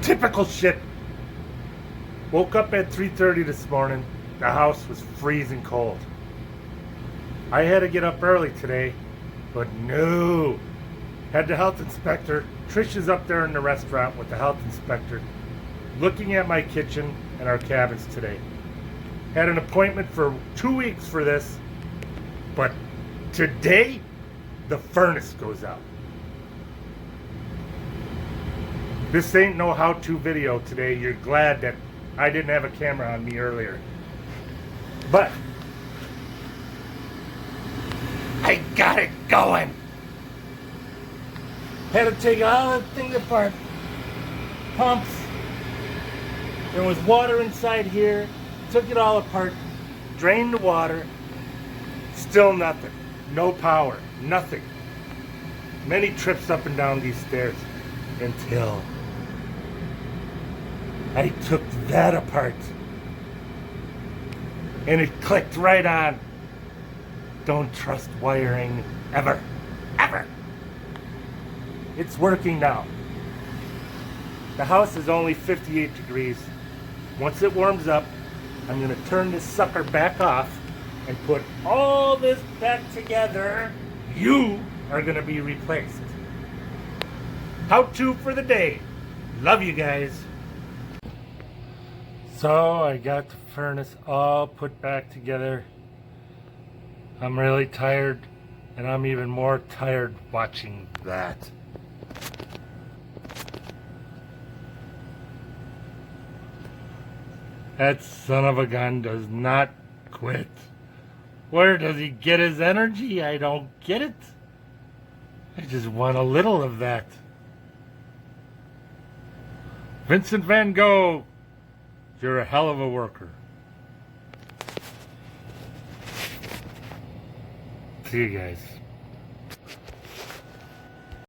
Typical shit. Woke up at 3:30 this morning. The house was freezing cold. I had to get up early today, but no. Had the health inspector. Trish is up there in the restaurant with the health inspector, looking at my kitchen and our cabins today. Had an appointment for 2 weeks for this, but today the furnace goes out. This ain't no how-to video today. You're glad that I didn't have a camera on me earlier. But I got it going. Had to take all the things apart. Pumps. There was water inside here. Took it all apart. Drained the water. Still nothing. No power. Nothing. Many trips up and down these stairs until I took that apart. And it clicked right on. Don't trust wiring ever. Ever. It's working now. The house is only 58 degrees. Once it warms up, I'm going to turn this sucker back off and put all this back together. You are going to be replaced. How to for the day. Love you guys. So I got the furnace all put back together. I'm really tired, and I'm even more tired watching that. That son of a gun does not quit. Where does he get his energy? I don't get it. I just want a little of that. Vincent van Gogh, you're a hell of a worker. See you guys.